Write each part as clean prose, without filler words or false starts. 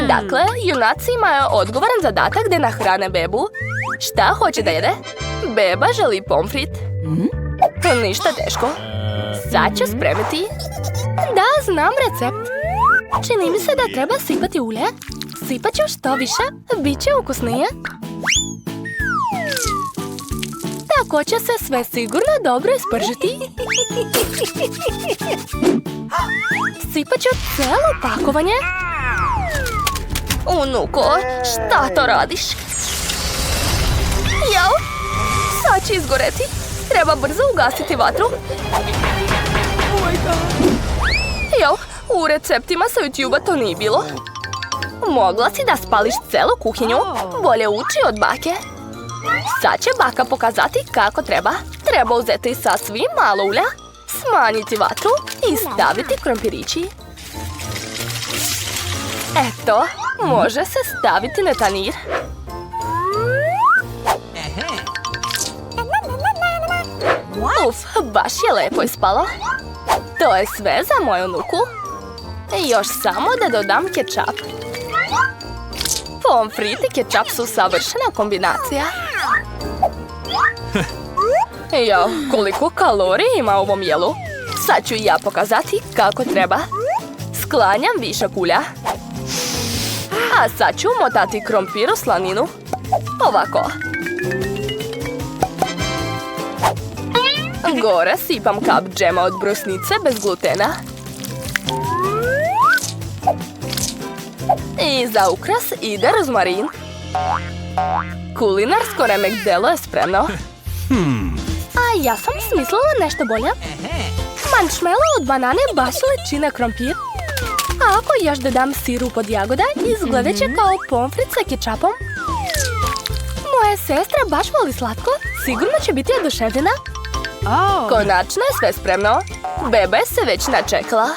Dakle, junaci imaju odgovoran zadatak da nahrane bebu. Šta hoće da jede? Beba želi pomfrit. Ništa teško. Sad ću spremiti. Da, znam recept. Čini mi se da treba sipati ulje. Sipat ću što više, bit će ukusnije. Tako će se sve sigurno dobro ispržiti. Sipat ću cijelo pakovanje. Unuko, šta to radiš? Jao, sad će izgoreti. Treba brzo ugasiti vatru. Jao, u receptima sa YouTube-a to nije bilo. Mogla si da spališ celu kuhinju. Bolje uči od bake. Sad će baka pokazati kako treba. Treba uzeti sasvim malo ulja, smanjiti vatru i staviti krompirići. Eto, može se staviti na tanjir. Uf, baš je lepo ispalo. To je sve za moju unuku. Još samo da dodam kečap. Pomfrit i kečap su savršena kombinacija. Jao, koliko kalorija ima u ovom jelu. Sad ću ja pokazati kako treba. Sklanjam višak ulja. A sad ću motati krompir u slaninu. Ovako. Gore sipam kap džema od brusnice bez glutena. I za ukras ide rozmarin. Kulinarsko remek delo je spremno. A ja sam smislila nešto bolje. Marshmallow od banane baš liči na krompir. A ako još dodam sirup od jagoda, izgledat će kao pomfrit sa kečapom. Moja sestra baš voli slatko. Sigurno će biti oduševljena. Konačno je sve spremno. Beba je se već načekala.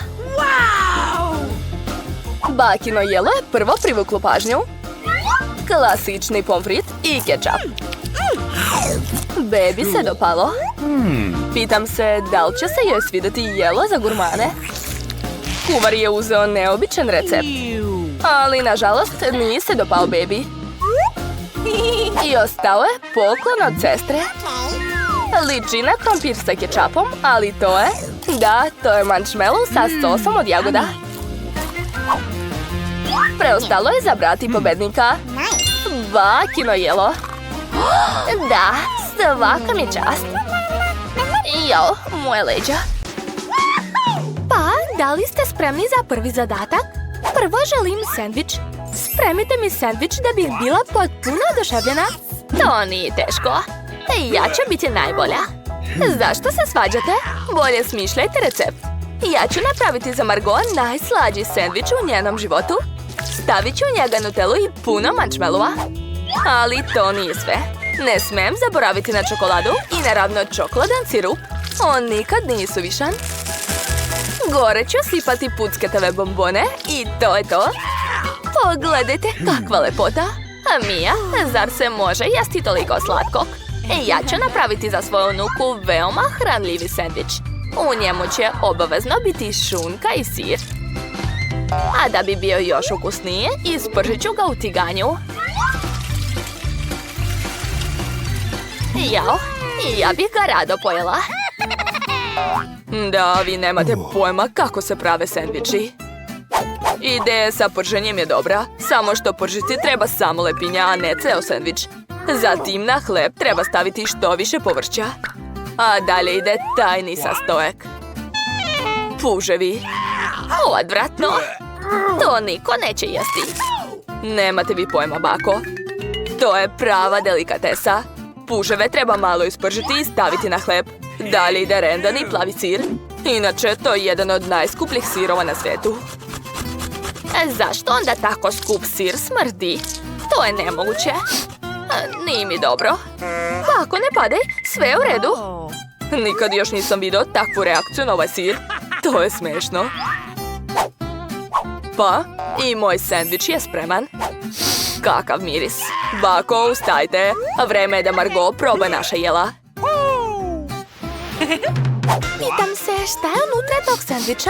Bakino jelo je prvo privuklo pažnju. Klasični pomfrit i kečap. Bebi se dopalo. Pitam se da li će se joj svidjeti jelo za gurmane. Kuvar je uzeo neobičan recept. Ali nažalost nije se dopao bebi. I ostao je poklon od sestre. Liči na krompir sa kečapom, ali to je... Da, to je marshmallow sa sosom od jagoda. Preostalo je zabrati pobednika. Bakino jelo. Da, svaka mi čast. Jao, moje leđa. Pa, da li ste spremni za prvi zadatak? Prvo želim sendvič. Spremite mi sendvič da bih bila potpuno oduševljena. To nije teško. Ja ću biti najbolja. Zašto se svađate? Bolje smišljajte recept. Ja ću napraviti za Margot najslađi sendvič u njenom životu. Stavit ću u njega nutelu i puno marshmallowa. Ali to nije sve. Ne smem zaboraviti na čokoladu i naravno čokoladan sirup. On nikad nije suvišan. Gore ću sipati pucketave bombone i to je to. Pogledajte kakva lepota. A Mija, zar se može jesti toliko slatkog? Ja ću napraviti za svoju unuku veoma hranljivi sendvič. U njemu će obavezno biti šunka i sir. A da bi bio još ukusnije, ispržit ću ga u tiganju. Jao, ja bih ga rado pojela. Da, vi nemate pojma kako se prave sendviči. Ideja sa prženjem je dobra, samo što pržiti treba samo lepinja, a ne ceo sendvič. Zatim na hleb treba staviti što više povrća. A dalje ide tajni sastojak. Puževi. Odvratno. To niko neće jesti. Nemate vi pojma, bako. To je prava delikatesa. Puževe treba malo ispržiti i staviti na hleb. Dalje ide rendan i plavi sir. Inače, to je jedan od najskupljih sirova na svijetu. Zašto onda tako skup sir smrdi? To je nemoguće. Nije mi dobro. Bako, ne padaj, sve je u redu. Nikad još nisam vidio takvu reakciju na ovaj sir. To je smešno. Pa, i moj sendvič je spreman. Kakav miris. Bako, ustajte. Vreme je da Margot proba naša jela. Pitam se šta je unutra tog sendviča?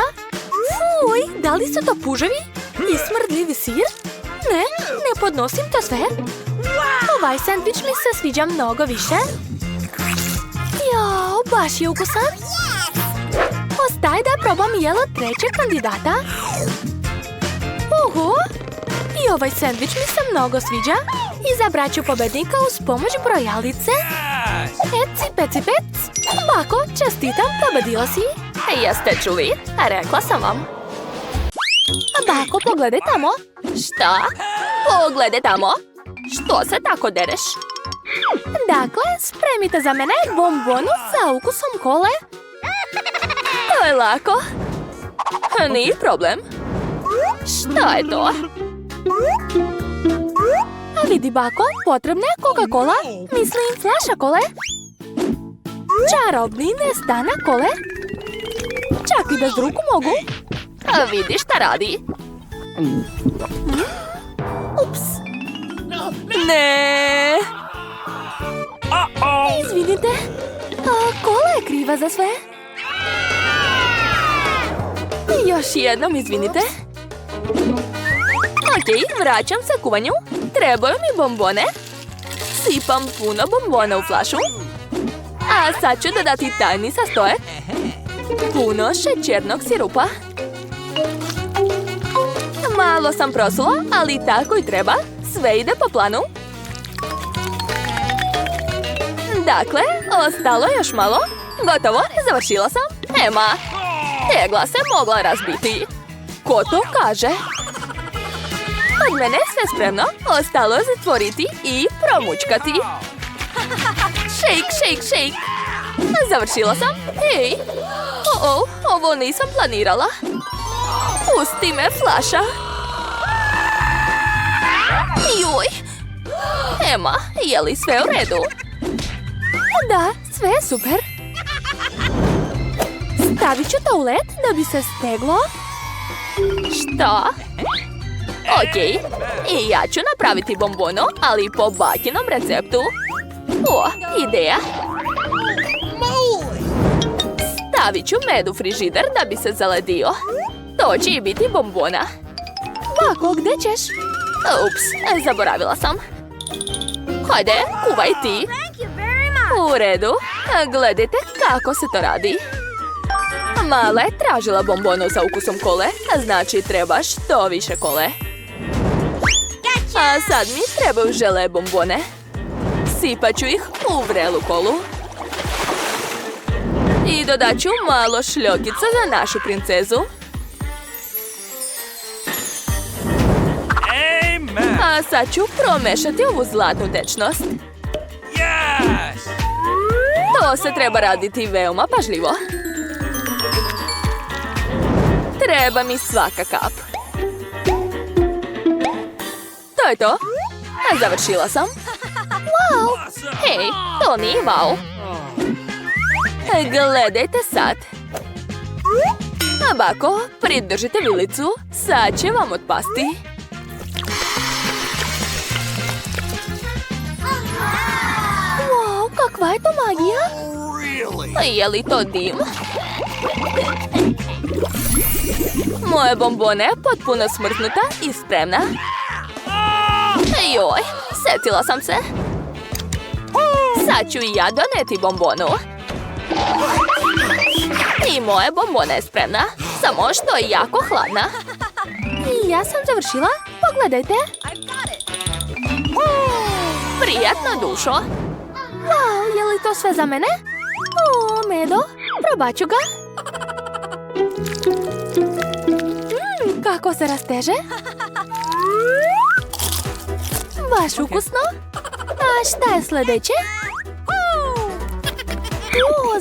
Fuj, da li su to puževi? I smrdljivi sir? Ne podnosim to sve. Ovaj sandvič mi se sviđa mnogo više. Jao, baš je ukusan. Ostaje da probam jelo trećeg kandidata. Oho! I ovaj sandvič mi se mnogo sviđa. Izabrat ću pobednika uz pomoć brojalice. Eci, peci, pec. Bako, čestitam, pobedila si. Jeste čuli? Rekla sam vam. Bako, pogledaj tamo. Šta? Pogledaj tamo. Što se tako dereš? Dakle, spremite za mene bombonu sa ukusom kole. To je lako. Nije problem. Šta je to? A vidi, bako, potrebna je Coca-Cola, mislim flaša kole. Čarobni nestanak kole. Čak i bez ruku mogu. A vidi šta radi. Ups. Ne. Izvinite. Kola je kriva za sve. Još jednom izvinite. Ok, vraćam se kuvanju. Trebaju mi bombone. Sipam puno bombona u flašu. A sad ću dodati tajni sastojak. Puno šećernog sirupa. Malo sam prosula, ali tako i treba. Sve ide po planu. Dakle, ostalo je još malo. Gotovo, završila sam. Ema, tegla se mogla razbiti. Ko to kaže? Od mene je sve spremno. Ostalo je zatvoriti i promučkati. Shake, shake, shake. Završila sam. Hej. Ovo nisam planirala. Pusti me, flaša. Juj. Ema, je li sve u redu? Da, sve je super. Stavit ću to u led da bi se steglo. Šta? Ok, i ja ću napraviti bombonu, ali po bakinom receptu. Ideja. Stavit ću med u frižider da bi se zaledio. To će i biti bombona. Bako, gdje ćeš? Ups, zaboravila sam. Hajde, kuvaj ti. U redu, gledajte kako se to radi. Mala je tražila bombonu sa ukusom kole, znači treba što više kole. A sad mi trebaju žele bombone. Sipat ću ih u vrelu kolu. I dodat ću malo šljokica za našu princezu. A sad ću promešati ovu zlatnu tečnost. To se treba raditi veoma pažljivo. Treba mi svaka kap. To je to. Završila sam. Wow! Hej, to nije wow. Gledajte sad. Bako, pridržite vilicu. Sad će vam otpasti. Wow, kakva je to magija? Je li to dim? Moja bombona je potpuno smrznuta i spremna. Joj, setila sam se. Sad ću i ja doneti bombonu. I moja bombona je spremna, samo što je jako hladna. I ja sam završila, pogledajte. Prijatno dušo. Wow, je li to sve za mene? Medo, probat ću ga. Kako se rasteže? Baš ukusno. A šta je sljedeće?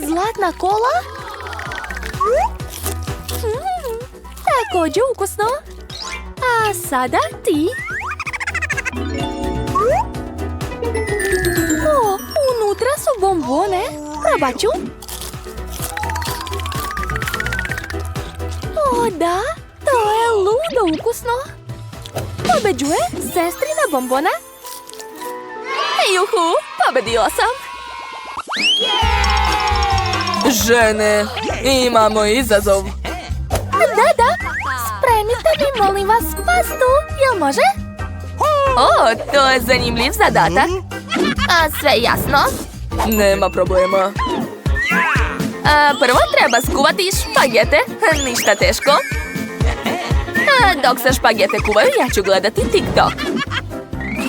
Zlatna kola. Također ukusno. A sada ti. Unutra su bombone. Probat ću. Da, to je ludo ukusno. Pobeđuje sestrina bombona. Juhu, pobedila sam. Žene, imamo izazov. Da, spremite mi Molim vas, pastu, jel može? O, to je zanimljiv zadatak. Sve jasno? Nema problema. Prvo treba skuvati špagete, ništa teško. Dok se špagete kuvaju, ja ću gledati TikTok.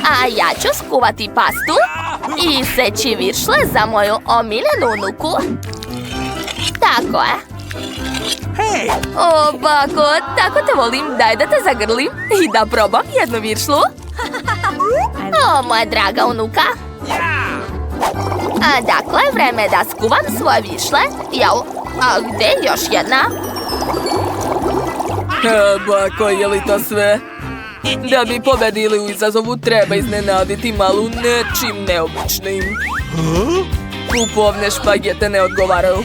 A ja ću skuvati pastu i seći viršle za moju omiljenu unuku. Tako je. O, bako, tako te volim, daj da te zagrlim i da probam jednu viršlu. O, moja draga unuka. Dakle, vreme je da skuvam svoje viršle. Jel, a gde je još jedna? Bako, je li to sve? Da bi pobedili u izazovu, treba iznenaditi malu nečim neobičnim. Kupovne špagete ne odgovaraju.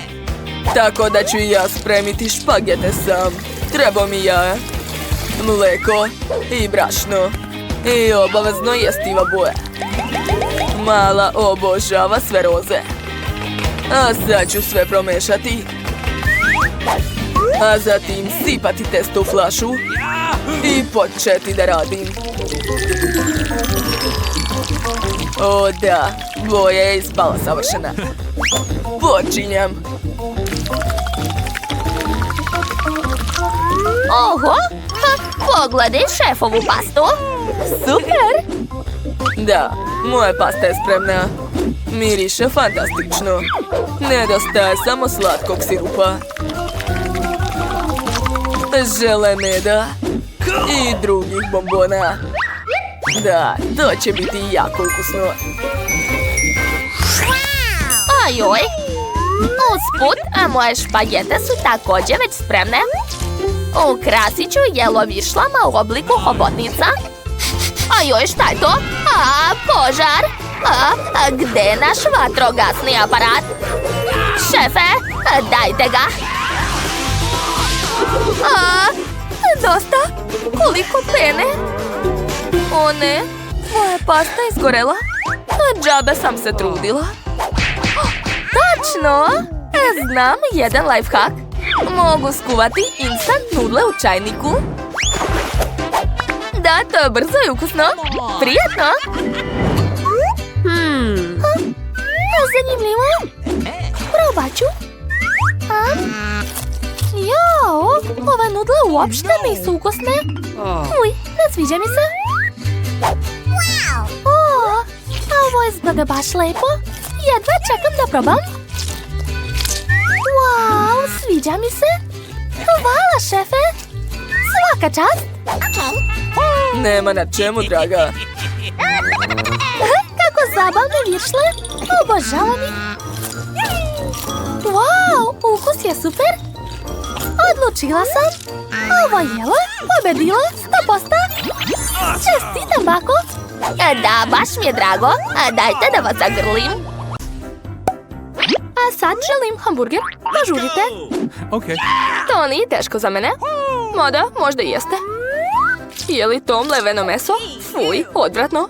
Tako da ću i ja spremiti špagete sam. Treba mi jaje, mleko i brašno. I obavezno jestiva boja. Mala obožava sve roze. A sad ću sve promešati. A zatim sipati testo u flašu i početi da radim. O da, boja je ispala savršena. Počinjem. Oho, pogledaj šefovu pastu. Super! Da, moja pasta je spremna. Miriše fantastično. Nedostaje samo slatkog sirupa. Žele meda i drugih bombona. Da, to će biti jako ukusno. Ajoj! Usput, a moje špagete su također već spremne. Ukrasit ću jelo viršlama u obliku hobotnica. Ajoj, šta je to? Požar! Gde je naš vatrogasni aparat? Šefe, dajte ga! Dosta? Koliko pene? O ne, moja pasta je izgorela. Džabe sam se trudila. Tačno! Znam jedan lifehack. Mogu skuvati instant nudle u čajniku. Da, to je brzo i ukusno. Prijetno! Zanimljivo. Probat ću. Jao, ove nudle uopšte nisu ukusne. Uj, ne sviđa mi se. Ovo izgleda baš lepo. Jedva čekam da probam. Wow, sviđa mi se. Hvala, šefe. Svaka čast. Nema na čemu, draga. Kako zabavne viršle. Obožavam ih. Wow, ukus je super. Odlučila sam. Ovo jelo pobedilo 100%. Čestitam, bako. Da, baš mi je drago. Dajte da vas zagrlim. A sad želim hamburger. Požurite. Okay. To nije teško za mene. Mada, možda i jeste. Je li to mleveno meso? Fuj, odvratno.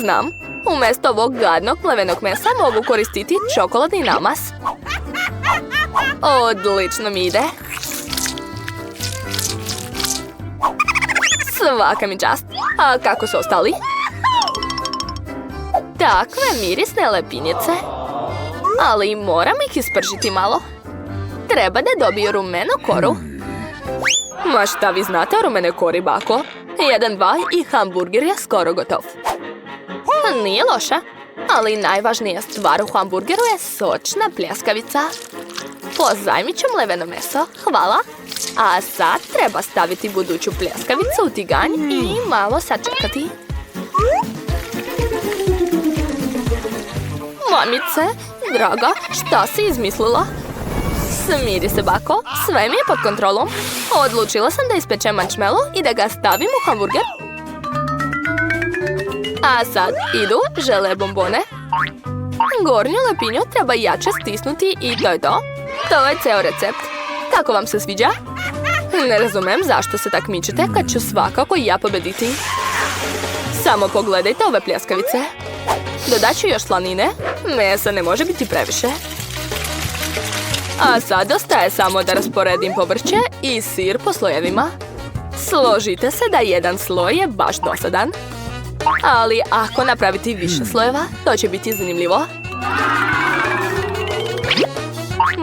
Znam. Umjesto ovog gadnog mlevenog mesa mogu koristiti čokoladni namaz. Odlično mi ide. Svaka mi čast. A kako su ostali? Takve mirisne lepinjice. Ali moram ih ispržiti malo. Treba da dobiju rumenu koru. Ma šta vi znate o rumene kori, bako? 1, 2 i hamburger je skoro gotov. Nije loše, ali najvažnija stvar u hamburgeru je sočna pljeskavica. Pozajmit ću mleveno meso, hvala. A sad treba staviti buduću pljeskavicu u tiganj i malo sačekati. Mamice, draga, šta si izmislila? Smiri se, bako, sve mi je pod kontrolom. Odlučila sam da ispečem marshmallow i da ga stavim u hamburger. A sad idu žele bombone. Gornju lepinju treba jače stisnuti i to je to. To je ceo recept. Kako vam se sviđa? Ne razumem zašto se takmičite kad ću svakako ja pobediti. Samo pogledajte ove pljeskavice. Dodat ću još slanine. Mesa ne može biti previše. A sad ostaje samo da rasporedim povrće i sir po slojevima. Složite se da jedan sloj je baš dosadan. Ali ako napravite više slojeva, to će biti zanimljivo.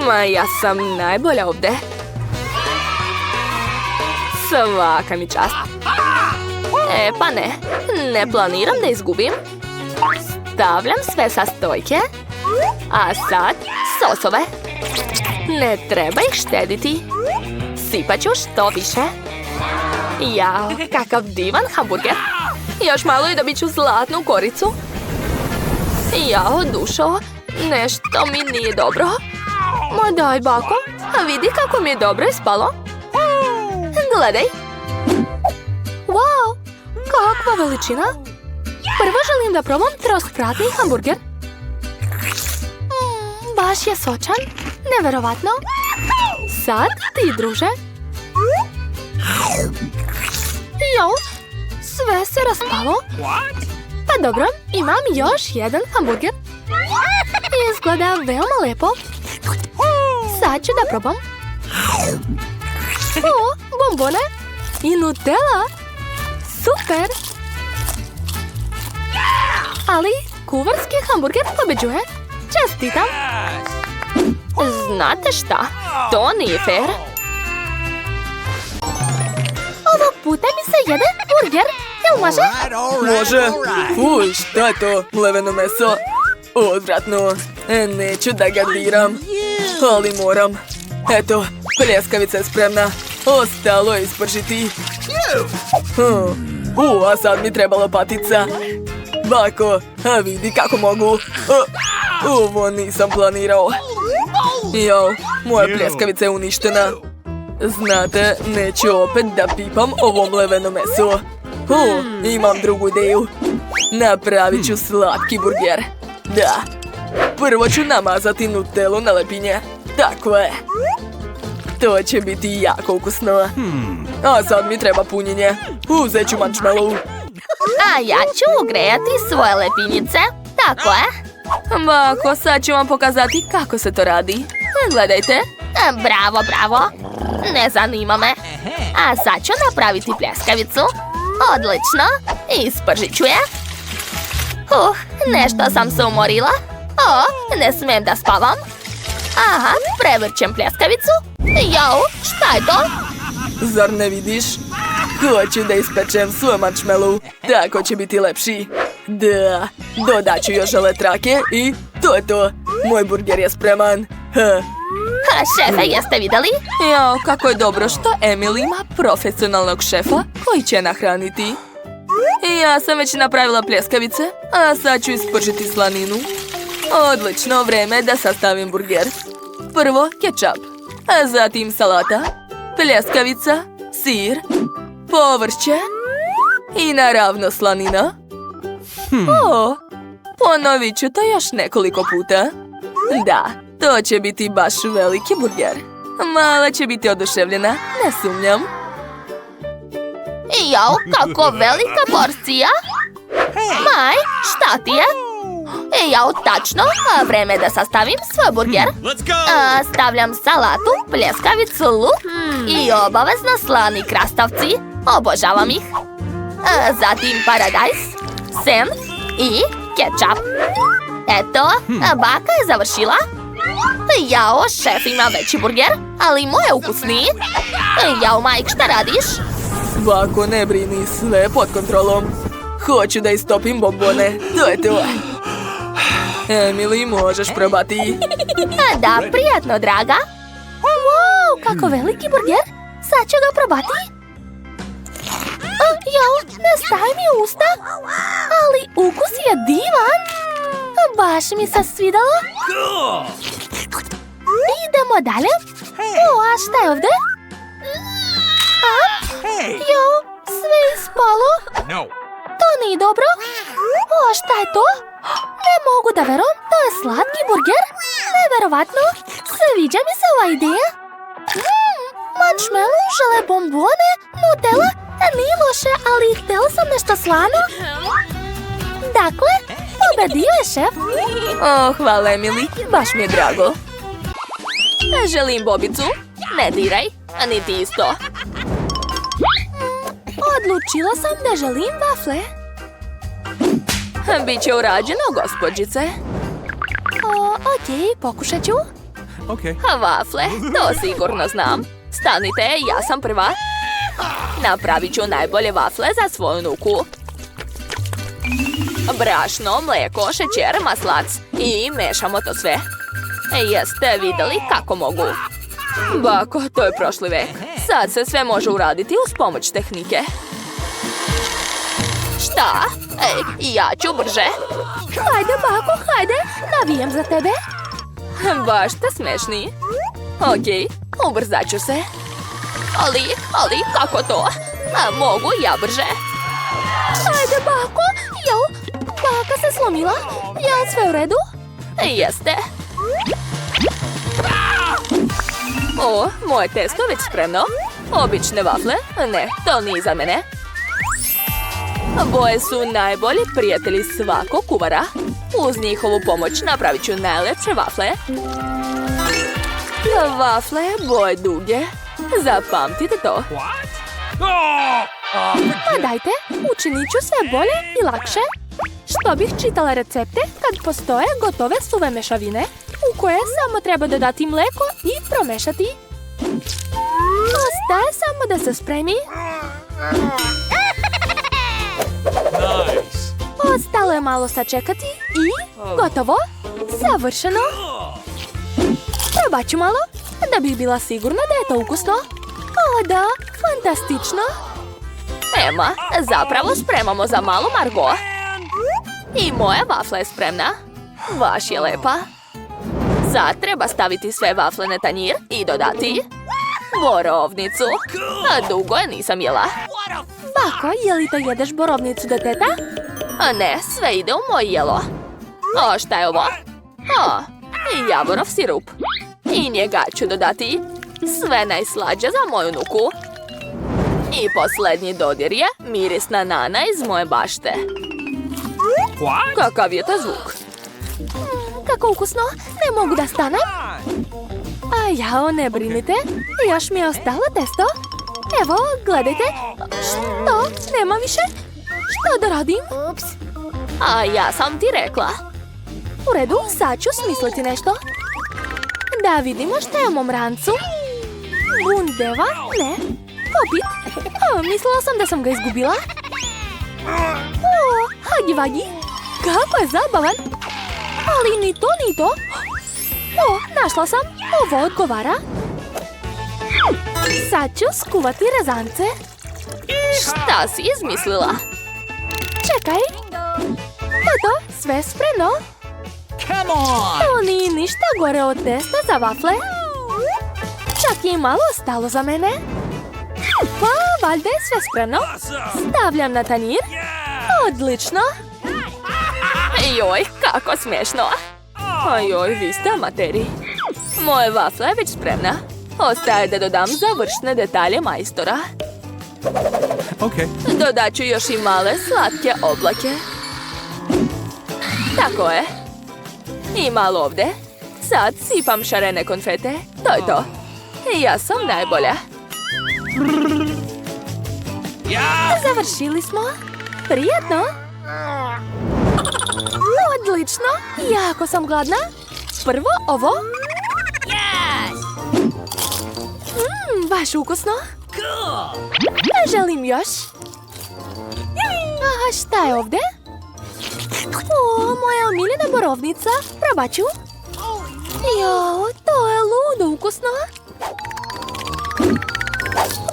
Ma ja sam najbolja ovdje. Svaka mi čast. Pa ne, ne planiram da izgubim. Stavljam sve sa stojke. A sad sosove. Ne treba ih štediti. Sipat ću što više. Jao, kakav divan hamburger. Još malo i dobit ću zlatnu koricu. Jao, dušo, nešto mi nije dobro. Ma daj, bako, vidi kako mi je dobro ispalo. Gledaj. Wow, kakva veličina. Prvo želim da probam troskratni hamburger. Baš je sočan, neverovatno. Sad ti, druže. Jao, sve se raspalo. Pa dobro, imam još jedan hamburger. Izgleda veoma lepo. Sad ću da probam. O, bombone i Nutella. Super. Ali kuvarski hamburger pobeđuje. Čestitam. Znate šta? To nije fair. Ovog puta mi se jede burger. Jel može? Može. Fuj, šta je to? Mleveno meso. Odvratno. Neću da ga diram. Ali moram. Eto, pljeskavica je spremna. Ostalo je ispržiti. A sad mi treba lopatica. Bako, a vidi kako mogu. Ovo nisam planirao. Jao, moja pljeskavica je uništena. Znate, neću opet da pipam ovo mleveno meso. Imam drugu ideju. Napravit ću slatki burger. Da. Prvo ću namazati Nutellu na lepinje. Tako je. To će biti jako ukusno. A sad mi treba punjenje. Uzet ću marshmallow. A ja ću ugrejati svoje lepinjice. Tako je. Bako, sad ću vam pokazati kako se to radi. Gledajte. Bravo, bravo. Ne zanima me. A sad ću napraviti pljeskavicu. Odlično. Ispržit ću je. Nešto sam se umorila. Ne smijem da spavam. Aha, prevrćem pljeskavicu. Jao, šta je to? Zar ne vidiš? Hoću da ispečem svoj marshmallow. Tako će biti lepši. Da, dodat ću još želetrake i to je to. Moj burger je spreman. Šefe, jeste vidjeli? Jao, kako je dobro što Emily ima profesionalnog šefa koji će nahraniti. Ja sam već napravila pljeskavice, a sad ću ispržiti slaninu. Odlično, vreme da sastavim burger. Prvo kečap, a zatim salata, pljeskavica, sir, povrće i naravno slanina. Ponovit ću to još nekoliko puta. Da, to će biti baš veliki burger. Mala će biti oduševljena, ne sumnjam. Jao, kako velika porcija. Maj, šta ti je? Jao, tačno, vreme da sastavim svoj burger. Stavljam salatu, pljeskavicu, luk i obavezno slani krastavci. Obožavam ih. Zatim paradajz, senf i kečap. Eto, baka je završila. Jao, šef ima veći burger, ali moj je ukusniji. Jao, Mike, šta radiš? Bako, ne brini, sve je pod kontrolom. Hoću da istopim bombone, to je to. Emily, možeš probati. Da, prijatno, draga. Wow, kako veliki burger. Sad ću ga probati. Jao, ne staje mi u usta. Ali ukus je divan. Baš mi se svidalo. Idemo dalje. A šta je ovdje? Jao, sve je ispalo. To nije dobro. Šta je to? Ne mogu da verujem, to je slatki burger. Neverovatno. Sviđa mi se ova ideja. Marshmallow, žele bombone, Nutella. Nije loše, ali htjela sam nešto slano. Dakle, pobedio je šef. Hvala, Emily, baš mi je drago. Želim bobicu. Ne diraj, a ni ti isto. Odlučila sam da želim vafle. Biće urađeno, gospođice. Okej, pokušat ću. Okay. Vafle, to sigurno znam. Stanite, ja sam prva. Napravit ću najbolje vafle za svoju nuku. Brašno, mlijeko, šećer, maslac i mešamo to sve. Jeste vidjeli kako mogu? Bako, to je prošli vek. Sad se sve može uraditi uz pomoć tehnike. Šta? Ja ću brže. Hajde, bako, hajde. Navijem za tebe. Baš ste smešni. Okej, ubrzat ću se. Ali, kako to? Mogu ja brže? Hajde, bako. Baka se slomila. Jel sve u redu? Jeste. Moje testo već spremno. Obične vafle? Ne, to nije za mene. Boje su najbolji prijatelji svakog kuvara. Uz njihovu pomoć napravit ću najlepše vafle. Vafle boje duge. Zapamtite to. Pa dajte, učinit ću sve bolje i lakše. Što bih čitala recepte kad postoje gotove suve mešavine u koje samo treba dodati mlijeko i promešati. Ostaje samo da se spremi. Nice. Ostalo je malo sačekati i gotovo. Savršeno. Probat ću malo da bih bila sigurna da je to ukusno. O da, fantastično. Ema, zapravo spremamo za malu Margot. I moja vafla je spremna. Baš je lepa. Sad treba staviti sve vafle na tanjir i dodati borovnicu. A dugo je nisam jela. Bako, je li to jedeš borovnicu do teta? A ne, sve ide u moje jelo. O, šta je ovo? O, javorov sirup. I njega ću dodati sve najslađe za moju nuku. I posljednji dodir je mirisna nana iz moje bašte. What? Kakav je to zvuk? Kako ukusno, ne mogu da stanem. A jao, ne brinite, još mi je ostalo testo. Evo, gledajte. Što? Nema više? Što da radim? A ja sam ti rekla. U redu, sad ću smisliti nešto. Da vidimo što je u mom rancu. Bundeva? Ne. Popit? Mislila sam da sam ga izgubila. O, Hagi Vagi. Kako je zabavan. Ali ni to. O, našla sam. Ovo odgovara. Sad ću skuvati rezance. Šta si izmislila? Čekaj. Eto, sve spremno. Come on! To nije ništa gore od testa za vafle. Čak je malo ostalo za mene. Pa, valjda je sve spremno. Stavljam na tanjir. Odlično. Joj, kako smiješno. Ojoj, vi ste amateri. Moje vafla je već spremna. Ostaje da dodam završne detalje majstora. Okay. Dodat ću još i male slatke oblake. Tako je. I malo ovdje. Sad sipam šarene konfete. To je to. Ja sam najbolja. Završili smo. Prijetno. Odlično. Jako sam gladna. Prvo ovo. Baš ukusno. Želim još. A šta je ovdje? O, moja omiljena borovnica. Probat ću. Jo, to je ludo ukusno.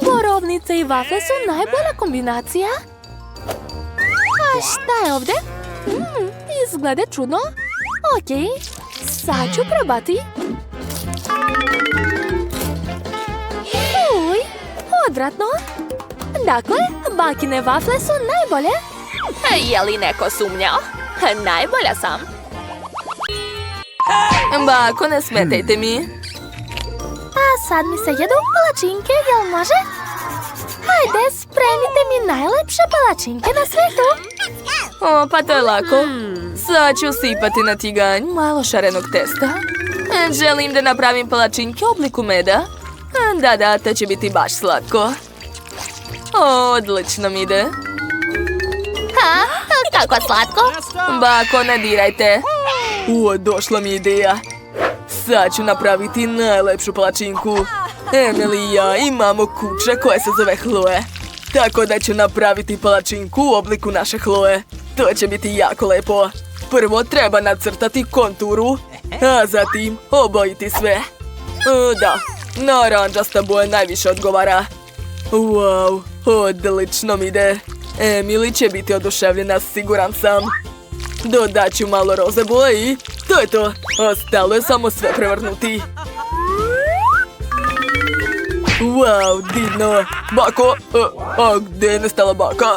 Borovnice i vafle su najbolja kombinacija. A šta je ovdje? Izgleda čudno. Okej, sad ću probati. Uj, odvratno. Dakle, bakine vafle su najbolje. Je li neko sumnjao? Najbolja sam. Bako, ne smetajte mi. A sad mi se jedu palačinke, jel može? Hajde, spremite mi najlepše palačinke na svijetu. O, pa to je lako. Sad ću sipati na tiganj malo šarenog testa. Želim da napravim palačinke u obliku meda. Da, to će biti baš slatko. Odlično mi ide. Ha, kako slatko. Bako, ne dirajte. Došla mi ideja. Sad ću napraviti najlepšu palačinku. Emily i ja imamo kuće koje se zove Chloe. Tako da ću napraviti palačinku u obliku naše Chloe. To će biti jako lepo. Prvo treba nacrtati konturu, a zatim obojiti sve. Da, naranđasta boja najviše odgovara. Wow, odlično mi ide. Emily će biti oduševljena, siguran sam. Dodat ću malo roze boje i to je to. Ostalo je samo sve prevrnuti. Wow, divno. Bako, a gdje je nestala baka?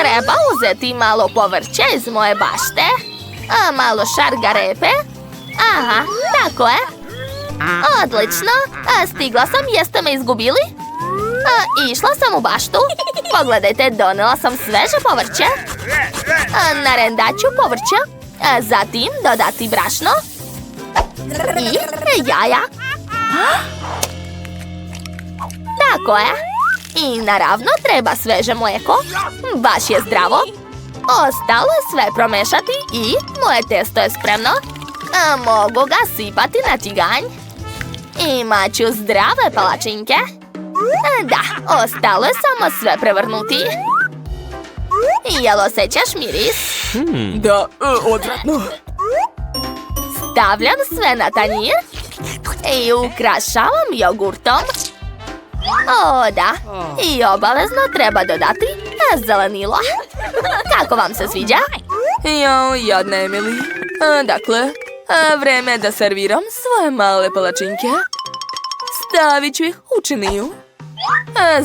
Treba uzeti malo povrće iz moje bašte. A malo šargarepe. Aha, tako je. Odlično. Stigla sam, jeste me izgubili? Išla sam u baštu. Pogledajte, donela sam sveže povrće. Narendat ću povrće. Zatim dodati brašno. I jaja. Tako je. I naravno treba sveže mlijeko. Baš je zdravo. Ostalo je sve promešati i moje testo je spremno. Mogu ga sipati na tiganj. Imat ću zdrave palačinke. Da, ostalo je samo sve prevrnuti. Jel osjećaš miris? Da, odvratno. Stavljam sve na tanjir i ukrašavam jogurtom. O, da. I obavezno treba dodati zelenilo. Kako vam se sviđa? Jo, jadna Emily. Dakle, vreme je da serviram svoje male palačinke. Stavit ću ih u činiju.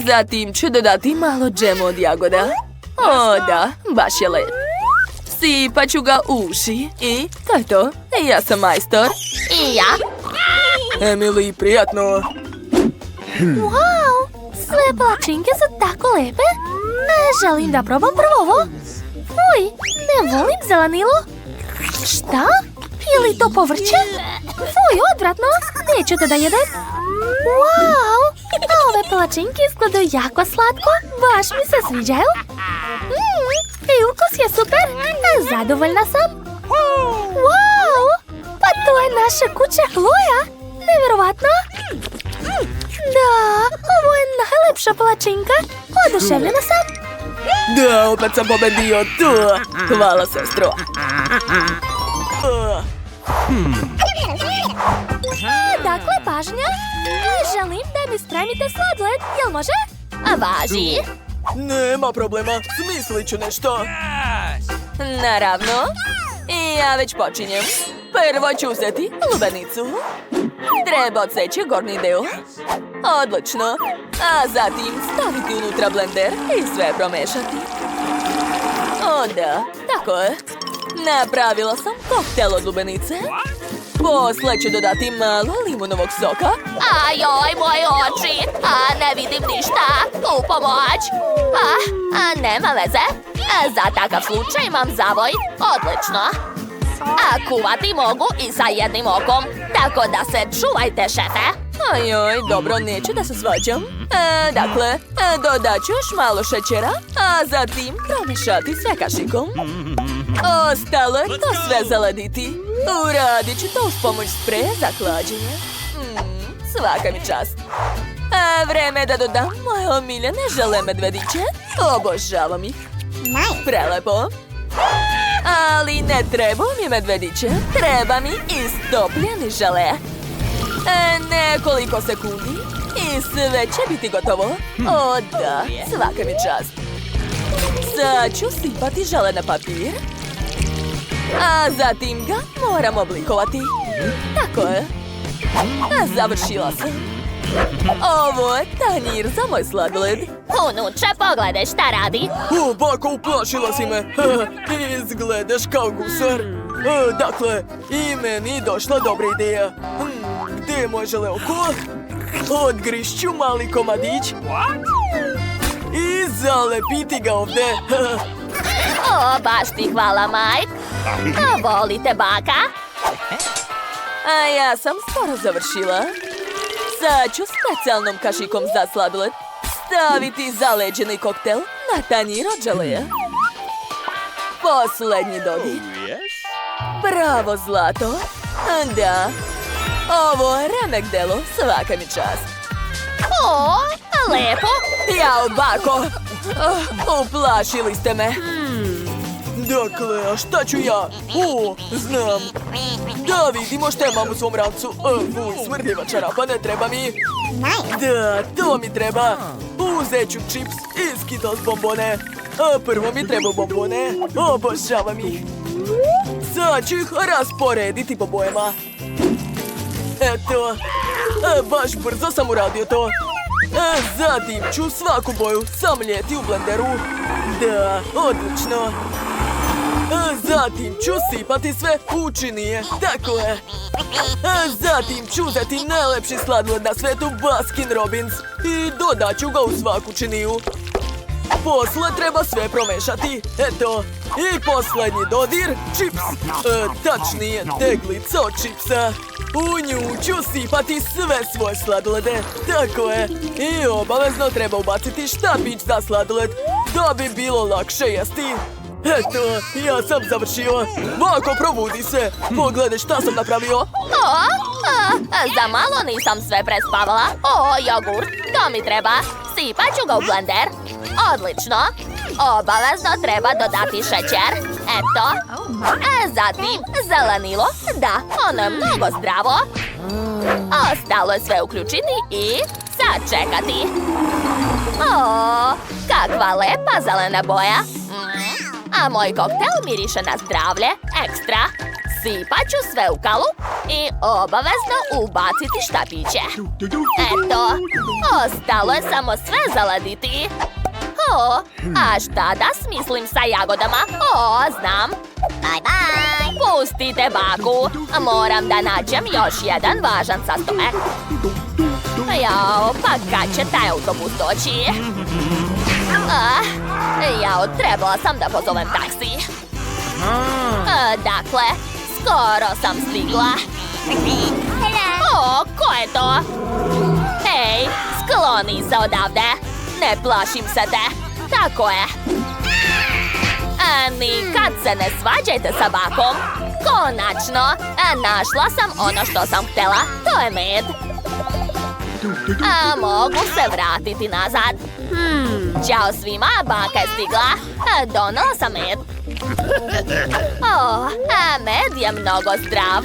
Zatim ću dodati malo džema od jagoda. O, da, baš je lep. Sipat ću ga u uši i to je to. Ja sam majstor. I ja. Emily, prijatno. Wow, sve palačinke su tako lepe. Želim da probam prvo ovo. Uj, ne volim zelenilo. Šta? Je li to povrće? Uj, odvratno. Neću da jedem. Wow, ove palačinke izgledaju jako slatko. Baš mi se sviđaju. I ukus je super. Zadovoljna sam. Wow, pa to je naša kuća Chloe. Nevjerovatno. Da, ovo je najlepša palačinka. Oduševljena sam. Da, opet sam pobedio tu. Hvala, sestro. Dakle, pažnja. Želim da mi spremite sladoled. Jel može? Važi. Nema problema, smislit ću nešto. Naravno. I ja već počinjem. Prvo ću uzeti lubenicu. Treba odseći gornji deo. Odlično. A zatim staviti unutra blender i sve promešati. O da, tako je. Napravila sam koktel od lubenice. Posle ću dodati malo limunovog soka. Ajoj, moje oči. Ne vidim ništa. U pomoć. Nema veze. Za takav slučaj imam zavoj. Odlično. Kuvati mogu i sa jednim okom. Tako da se čuvajte, šefe. Ajoj, dobro, neću da se svađam. Dakle, dodat ću još malo šećera, a zatim promešati sve kašikom. Ostalo je to sve zalediti. Uradit ću to uz pomoć spreja za hlađenje. Svaka mi čast. Vreme je da dodam moje omiljene žele medvediće. Obožavam ih. Prelepo. Ali ne treba mi medvediće. Treba mi istopljeni žele. Nekoliko sekundi i sve će biti gotovo. O da, svaka mi čast. Sad ću sipati žele na papir. A zatim ga moram oblikovati. Tako je. Završila sam. Ovo je tanjir za moj sladoled. Unuče, pogledaj šta radi. Bako, uplašila si me. Izgledaš kao gusar. Dakle, i meni došla dobra ideja. Gdje je moj žele oko? Odgrišću mali komadić. I zalepiti ga ovdje. Baš ti hvala, Mike. Volite baka? A ja sam skoro završila. Sad ću specijalnom kašikom za sladoled staviti zaleđeni koktel na tanjir od želije. Posljednji dodir. Bravo, zlato. Da. Ovo je remek delo, svaka mi čast. O, lepo. Jao, bako! Uplašili ste me. Dakle, a šta ću ja? O, znam. Da vidimo šta imam u svom rancu. Fuj, smrdljiva čarapa, ne treba mi. Da, to mi treba. Uzet ću čips i Skittles bombone. A prvo mi treba bombone. Obožavam ih. Sad ću ih rasporediti po bojama. Eto. Baš brzo sam uradio to. Zatim ću svaku boju samljeti u blenderu. Da, odlično. Zatim ću sipati sve u činije. Tako je. Zatim ću uzeti najlepši sladoled na svetu, Baskin Robbins. I dodat ću ga u svaku činiju. Posle treba sve promešati. Eto. I posljednji dodir, čips. Tačnije, teglica od čipsa. U nju ću sipati sve svoje sladolede. Tako je. I obavezno treba ubaciti štapić za sladoled, da bi bilo lakše jesti. Eto, ja sam završio. Bako, probudi se. Pogledaj šta sam napravio. Za malo nisam sve prespavala. O, jogurt, to mi treba. Sipat ću ga u blender. Odlično. Obavezno treba dodati šećer. Eto. Zatim zelenilo. Da, ono je mnogo zdravo. Ostalo je sve uključiti i sad čekati. O, kakva lepa zelena boja. A moj koktel miriše na zdravlje, ekstra. Sipat ću sve u kalup i obavezno ubaciti štapiće. Eto, ostalo je samo sve zaladiti. O, a šta da smislim sa jagodama? O, znam. Bye bye. Pustite baku. Moram da nađem još jedan važan sastojak. Jao, pa kad će taj autobus doći? Jao, trebala sam da pozovem taksi. Dakle, skoro sam stigla. O, ko je to? Hej, skloni se odavde. Ne plašim se te. Tako je. Nikad se ne svađajte sa bakom. Konačno, našla sam ono što sam htjela. To je med. Mogu se vratiti nazad. Ćao svima, baka je stigla. Donela sam med. Med je mnogo zdrav.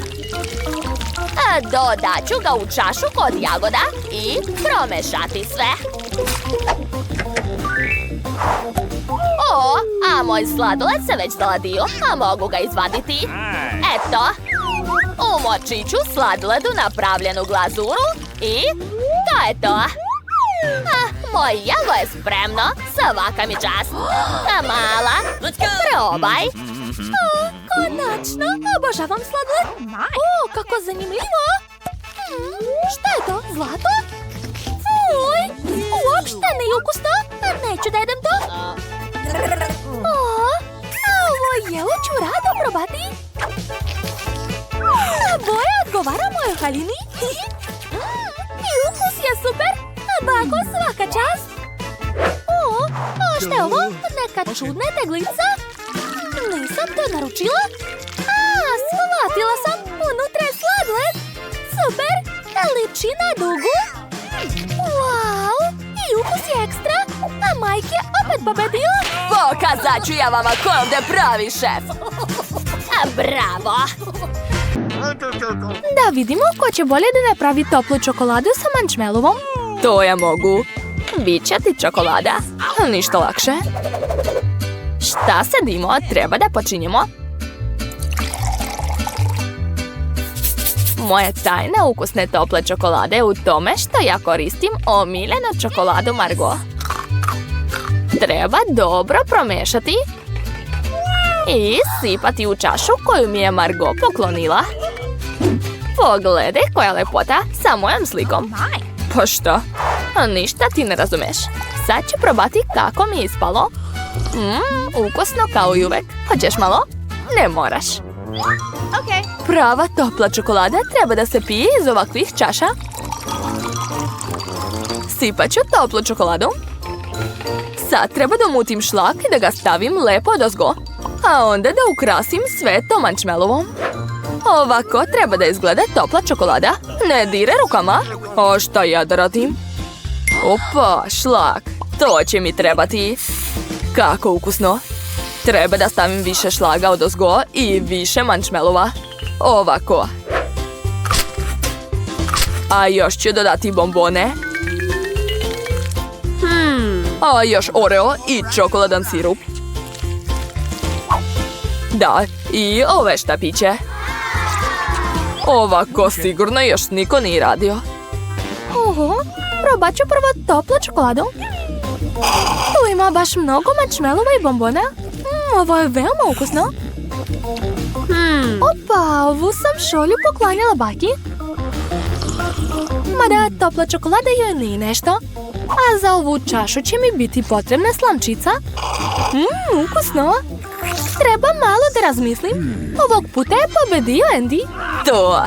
Dodat ću ga u čašu kod jagoda i promešati sve. A moj sladoled se već zaladio, a mogu ga izvaditi. Eto. Umočit ću sladoledu napravljenu glazuru i to je to. Moje jelo je spremno, svaka mi čast. Mala, probaj. Konačno, obožavam sladoled. Kako zanimljivo. Šta je to, zlato? Fuj, uopšte nije ukusno. Neću da jedem to. Ovo jelo ću rado probati. Boja odgovara mojoj haljini. I ukus je super. Bako, svaka čast. Šta je ovo? Neka čudna teglica? Nisam to naručila. Shvatila sam. Unutra je sladoled. Super. Liči na dugu. Wow. I ukus je ekstra. A Mike je opet pobedio. Pokazat ću ja vama ko je ovdje pravi šef. Bravo. Da vidimo ko će bolje da napravi toplu čokoladu sa mančmelovom. To ja mogu. Biće ti čokolada. Ništa lakše. Šta sedimo? Treba da počinjemo. Moje tajne ukusne tople čokolade u tome što ja koristim omiljenu čokoladu Margot. Treba dobro promešati i sipati u čašu koju mi je Margot poklonila. Pogledaj koja lepota sa mojom slikom. Pa šta? Ništa ti ne razumeš. Sad ću probati kako mi je ispalo. Ukusno kao i uvek. Hoćeš malo? Ne moraš. Prava topla čokolada treba da se pije iz ovakvih čaša. Sipat ću toplu čokoladu Sad treba da mutim šlak i da ga stavim lepo odozgo. A onda da ukrasim sve to marshmallovom. Ovako treba da izgleda topla čokolada. Ne dire rukama. A šta ja da radim? Opa, šlak. To će mi trebati. Kako ukusno. Treba da stavim više šlaga odozgo i više marshmallova. Ovako. A još ću dodati bombone. A još Oreo i čokoladan sirup. Da, i ove štapiće. Ovako sigurno još niko nije radio. Oho, probat ću prvo toplu čokoladu. Tu ima baš mnogo marshmallova i bombona. Ovo je veoma ukusno. Opa, ovu sam šolju poklanjala baki. Mada topla čokolada joj nije nešto. A za ovu čašu će mi biti potrebna slamčica. Ukusno. Treba malo da razmislim. Ovog puta je pobedio Andy. To,